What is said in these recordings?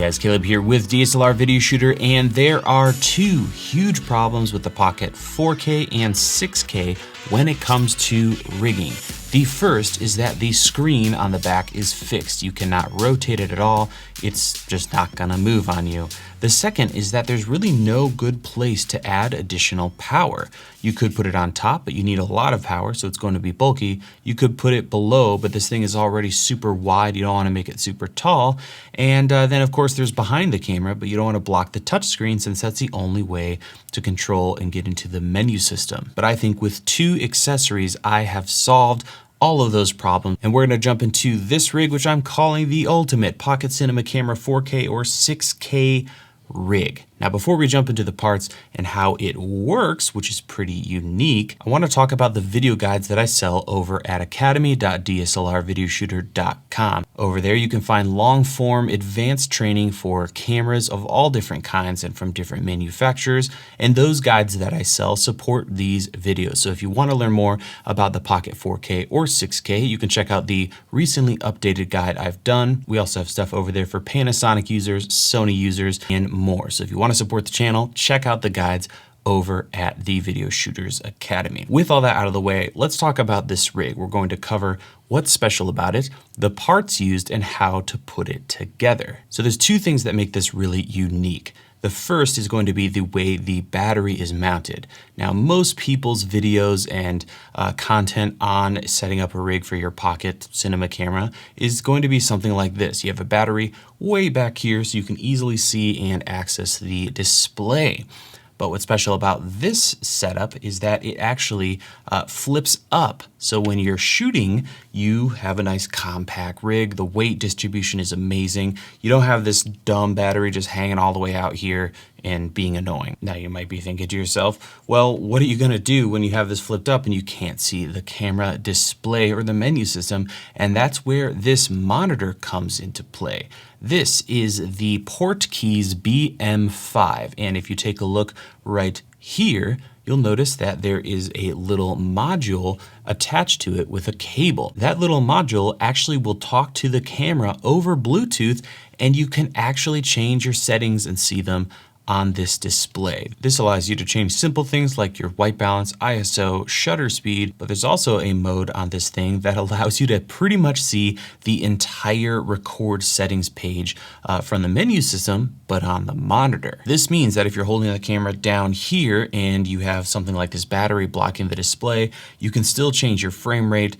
guys, Caleb here with DSLR Video Shooter, and there are two huge problems with the Pocket 4K and 6K when it comes to rigging. The first is that the screen on the back is fixed. You cannot rotate it at all. It's just not gonna move on you. The second is that there's really no good place to add additional power. You could put it on top, but you need a lot of power, so it's going to be bulky. You could put it below, but this thing is already super wide. You don't want to make it super tall. And then of course there's behind the camera, but you don't want to block the touchscreen since that's the only way to control and get into the menu system. But I think with two accessories, I have solved all of those problems. And we're gonna jump into this rig, which I'm calling the ultimate Pocket Cinema Camera 4K or 6K rig. Now, before we jump into the parts and how it works, which is pretty unique, I want to talk about the video guides that I sell over at academy.dslrvideoshooter.com. Over there, you can find long-form advanced training for cameras of all different kinds and from different manufacturers. And those guides that I sell support these videos. So if you want to learn more about the Pocket 4K or 6K, you can check out the recently updated guide I've done. We also have stuff over there for Panasonic users, Sony users, and more. So if you want to support the channel, check out the guides over at the Video Shooters Academy. With all that out of the way, let's talk about this rig. We're going to cover what's special about it, the parts used, and how to put it together. So there's two things that make this really unique. The first is going to be the way the battery is mounted. Now, most people's videos and content on setting up a rig for your Pocket Cinema camera is going to be something like this. You have a battery way back here so you can easily see and access the display. But what's special about this setup is that it actually flips up. So when you're shooting, you have a nice compact rig. The weight distribution is amazing. You don't have this dumb battery just hanging all the way out here and being annoying. Now you might be thinking to yourself, well, what are you gonna do when you have this flipped up and you can't see the camera display or the menu system? And that's where this monitor comes into play. This is the Portkeys BM5. And if you take a look right here, you'll notice that there is a little module attached to it with a cable. That little module actually will talk to the camera over Bluetooth, and you can actually change your settings and see them on this display. This allows you to change simple things like your white balance, ISO, shutter speed, but there's also a mode on this thing that allows you to pretty much see the entire record settings page from the menu system, but on the monitor. This means that if you're holding the camera down here and you have something like this battery blocking the display, you can still change your frame rate,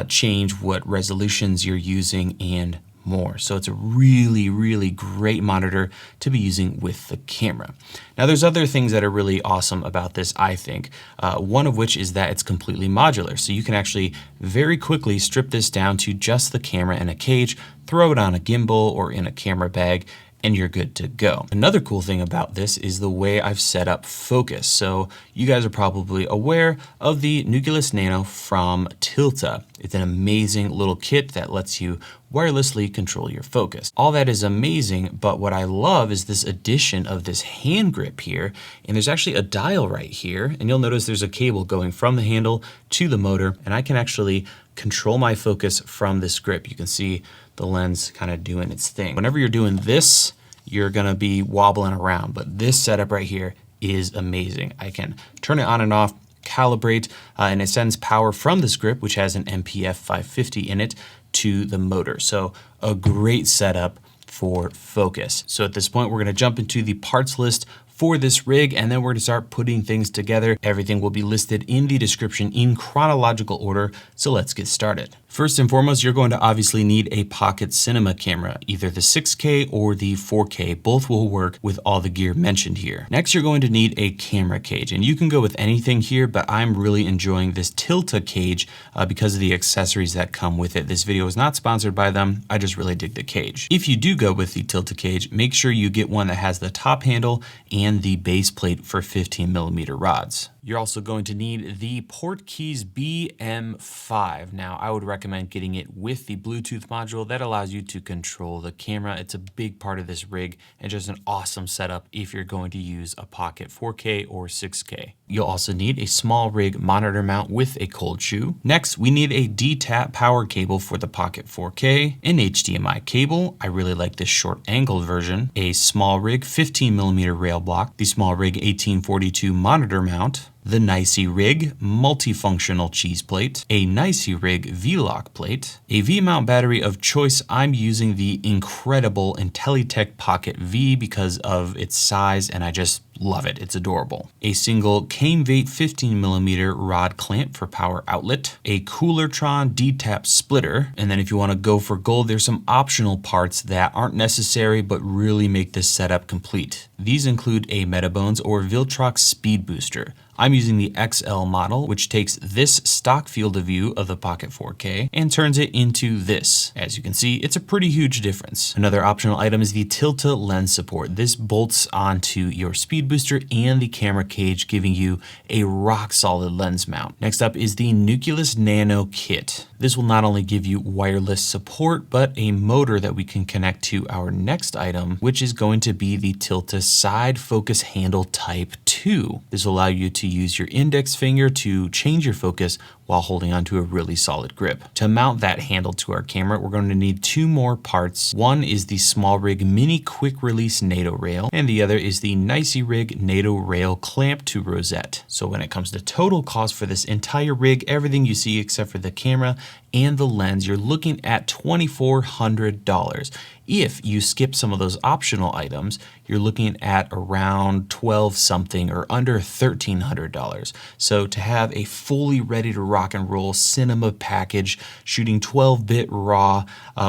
change what resolutions you're using, and more. So it's a really, really great monitor to be using with the camera. Now there's other things that are really awesome about this, I think. One of which is that it's completely modular. So you can actually very quickly strip this down to just the camera and a cage, throw it on a gimbal or in a camera bag, and you're good to go. Another cool thing about this is the way I've set up focus. So you guys are probably aware of the Nucleus Nano from Tilta. It's an amazing little kit that lets you wirelessly control your focus. All that is amazing, but what I love is this addition of this hand grip here, and there's actually a dial right here, and you'll notice there's a cable going from the handle to the motor, and I can actually control my focus from this grip. You can see the lens kind of doing its thing. Whenever you're doing this, you're gonna be wobbling around, but this setup right here is amazing. I can turn it on and off, calibrate, and it sends power from this grip, which has an MPF 550 in it, to the motor. So a great setup for focus. So at this point, we're gonna jump into the parts list for this rig, and then we're gonna start putting things together. Everything will be listed in the description in chronological order, so let's get started. First and foremost, you're going to obviously need a Pocket Cinema camera, either the 6K or the 4K. Both will work with all the gear mentioned here. Next, you're going to need a camera cage, and you can go with anything here, but I'm really enjoying this Tilta cage because of the accessories that come with it. This video is not sponsored by them. I just really dig the cage. If you do go with the Tilta cage, make sure you get one that has the top handle and the base plate for 15mm rods. You're also going to need the Portkeys BM5. Now, I would recommend getting it with the Bluetooth module that allows you to control the camera. It's a big part of this rig and just an awesome setup if you're going to use a Pocket 4K or 6K. You'll also need a Smallrig monitor mount with a cold shoe. Next, we need a D-tap power cable for the Pocket 4K, an HDMI cable. I really like this short angled version, a Smallrig 15mm rail block, the Smallrig 1842 monitor mount, the NiceyRig multifunctional cheese plate, a NiceyRig V-lock plate, a V-mount battery of choice. I'm using the incredible Intellytech Pocket V because of its size and I just love it. It's adorable. A single CAMVATE 15mm rod clamp for power outlet, a Koolertron D-tap splitter, and then if you want to go for gold, there's some optional parts that aren't necessary but really make this setup complete. These include a Metabones or Viltrox Speedbooster. I'm using the XL model, which takes this stock field of view of the Pocket 4K and turns it into this. As you can see, it's a pretty huge difference. Another optional item is the Tilta lens support. This bolts onto your Speedbooster and the camera cage, giving you a rock solid lens mount. Next up is the Nucleus Nano kit. This will not only give you wireless support, but a motor that we can connect to our next item, which is going to be the Tilta side focus handle type 2. This will allow you to use your index finger to change your focus while holding onto a really solid grip. To mount that handle to our camera, we're going to need two more parts. One is the Smallrig mini quick release NATO rail, and the other is the NiceRig NATO rail clamp to Rosette. So when it comes to total cost for this entire rig, everything you see except for the camera and the lens, you're looking at $2,400. If you skip some of those optional items, you're looking at around 12 something or under $1,300. So to have a fully ready to rock and roll cinema package shooting 12-bit RAW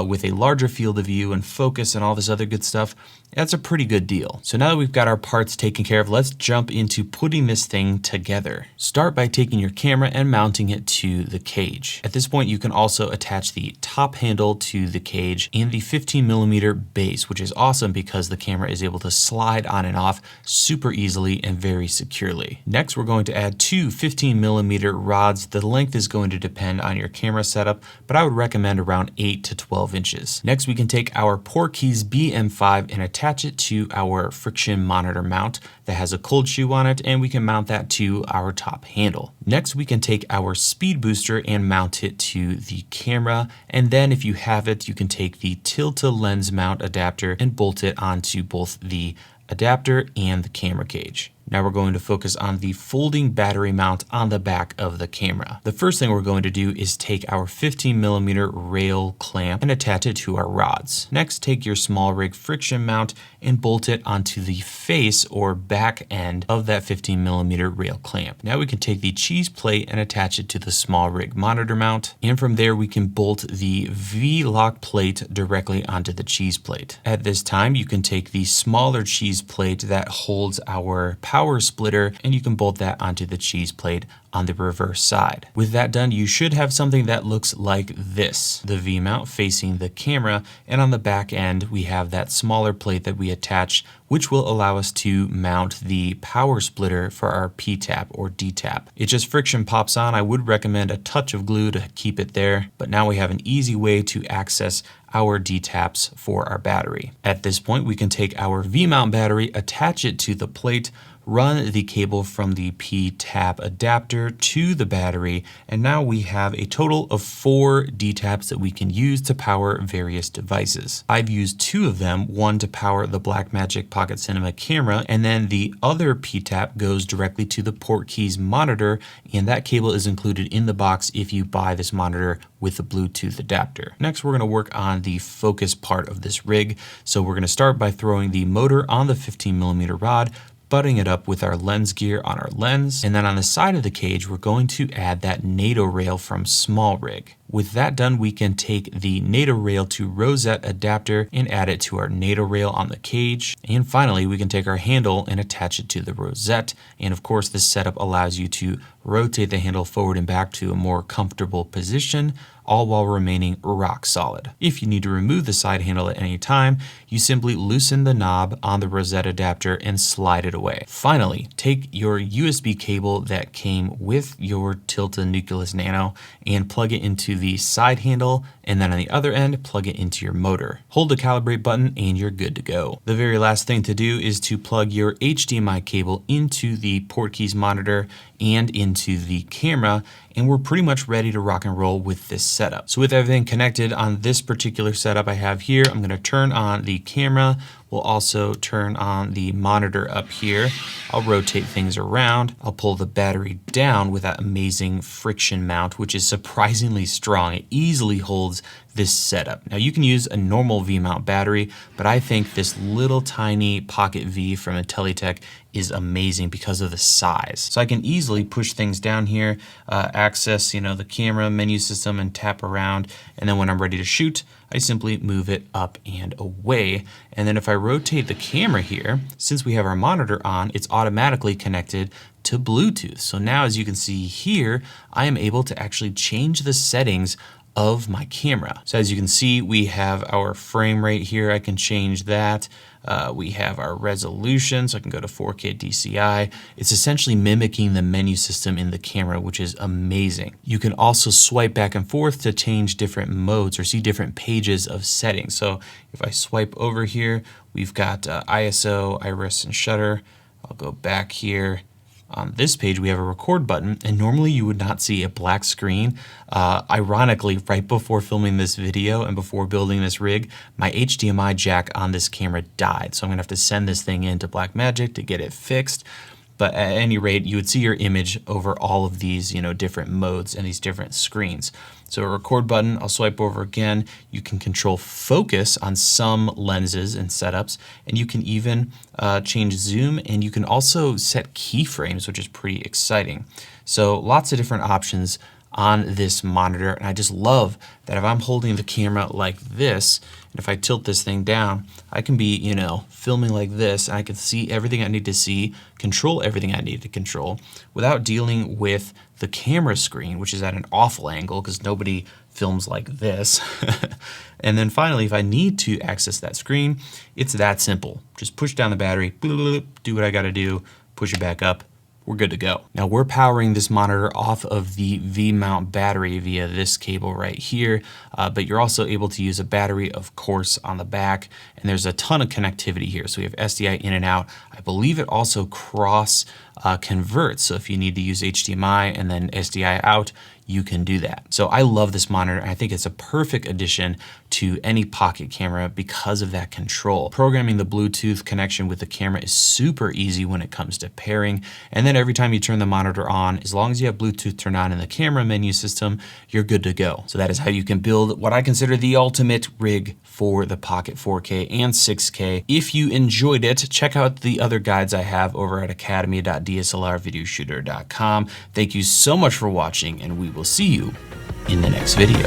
with a larger field of view and focus and all this other good stuff, that's a pretty good deal. So now that we've got our parts taken care of, let's jump into putting this thing together. Start by taking your camera and mounting it to the cage. At this point, you can also attach the top handle to the cage and the 15mm base, which is awesome because the camera is able to slide on and off super easily and very securely. Next, we're going to add two 15mm rods. The length is going to depend on your camera setup, but I would recommend around 8 to 12 inches. Next, we can take our Portkeys BM5 and attach it to our friction monitor mount that has a cold shoe on it, and we can mount that to our top handle. Next, we can take our Speedbooster and mount it to the camera, and then if you have it, you can take the Tilta lens mount adapter and bolt it onto both the adapter and the camera cage. Now we're going to focus on the folding battery mount on the back of the camera. The first thing we're going to do is take our 15mm rail clamp and attach it to our rods. Next, take your Smallrig friction mount and bolt it onto the face or back end of that 15mm rail clamp. Now we can take the cheese plate and attach it to the Smallrig monitor mount, and from there we can bolt the V-lock plate directly onto the cheese plate. At this time, you can take the smaller cheese plate that holds our power splitter and you can bolt that onto the cheese plate on the reverse side. With that done, you should have something that looks like this. The V-mount facing the camera, and on the back end we have that smaller plate that we attach, which will allow us to mount the power splitter for our P-tap or D-tap. It just friction pops on. I would recommend a touch of glue to keep it there, but now we have an easy way to access our D-taps for our battery. At this point, we can take our V-mount battery, attach it to the plate, run the cable from the P-tap adapter to the battery, and now we have a total of 4 D-taps that we can use to power various devices. I've used 2 of them, one to power the Blackmagic Pocket Cinema camera, and then the other P-tap goes directly to the Portkeys monitor, and that cable is included in the box if you buy this monitor with the Bluetooth adapter. Next, we're going to work on the focus part of this rig. So we're going to start by throwing the motor on the 15mm rod, butting it up with our lens gear on our lens, and then on the side of the cage we're going to add that NATO rail from Smallrig. With that done, we can take the NATO rail to Rosette adapter and add it to our NATO rail on the cage. And finally, we can take our handle and attach it to the Rosette. And of course, this setup allows you to rotate the handle forward and back to a more comfortable position. all while remaining rock solid. If you need to remove the side handle at any time, you simply loosen the knob on the Rosette adapter and slide it away. Finally, take your USB cable that came with your Tilta Nucleus Nano and plug it into the side handle, and then on the other end, plug it into your motor. Hold the calibrate button and you're good to go. The very last thing to do is to plug your HDMI cable into the Portkeys monitor and into the camera, and we're pretty much ready to rock and roll with this setup. So with everything connected on this particular setup I have here, I'm gonna turn on the camera. We'll also turn on the monitor up here. I'll rotate things around. I'll pull the battery down with that amazing friction mount, which is surprisingly strong. It easily holds this setup. Now you can use a normal V-mount battery, but I think this little tiny Pocket V from Intellytech is amazing because of the size. So I can easily push things down here, access, the camera menu system and tap around. And then when I'm ready to shoot, I simply move it up and away. And then if I rotate the camera here, since we have our monitor on, it's automatically connected to Bluetooth. So now as you can see here, I am able to actually change the settings of my camera. So as you can see, we have our frame rate here. I can change that. We have our resolution, so I can go to 4K DCI. It's essentially mimicking the menu system in the camera, which is amazing. You can also swipe back and forth to change different modes or see different pages of settings. So if I swipe over here, we've got ISO, iris, and shutter. I'll go back here. On this page, we have a record button, and normally you would not see a black screen. Ironically, right before filming this video and before building this rig, my HDMI jack on this camera died. So I'm gonna have to send this thing into Blackmagic to get it fixed. But at any rate, you would see your image over all of these, different modes and these different screens. So a record button, I'll swipe over again. You can control focus on some lenses and setups, and you can even change zoom, and you can also set keyframes, which is pretty exciting. So lots of different options on this monitor, and I just love that if I'm holding the camera like this, and if I tilt this thing down, I can be, filming like this, and I can see everything I need to see, control everything I need to control, without dealing with the camera screen, which is at an awful angle because nobody films like this. And then finally, if I need to access that screen, it's that simple. Just push down the battery, do what I gotta do, push it back up, we're good to go. Now we're powering this monitor off of the V-mount battery via this cable right here, but you're also able to use a battery, of course, on the back, and there's a ton of connectivity here. So we have SDI in and out. I believe it also cross converts. So if you need to use HDMI and then SDI out, you can do that. So I love this monitor, and I think it's a perfect addition to any pocket camera because of that control. Programming the Bluetooth connection with the camera is super easy when it comes to pairing. And then every time you turn the monitor on, as long as you have Bluetooth turned on in the camera menu system, you're good to go. So that is how you can build what I consider the ultimate rig for the Pocket 4K and 6K. If you enjoyed it, check out the other guides I have over at academy.dslrvideoshooter.com. Thank you so much for watching, and we will see you in the next video.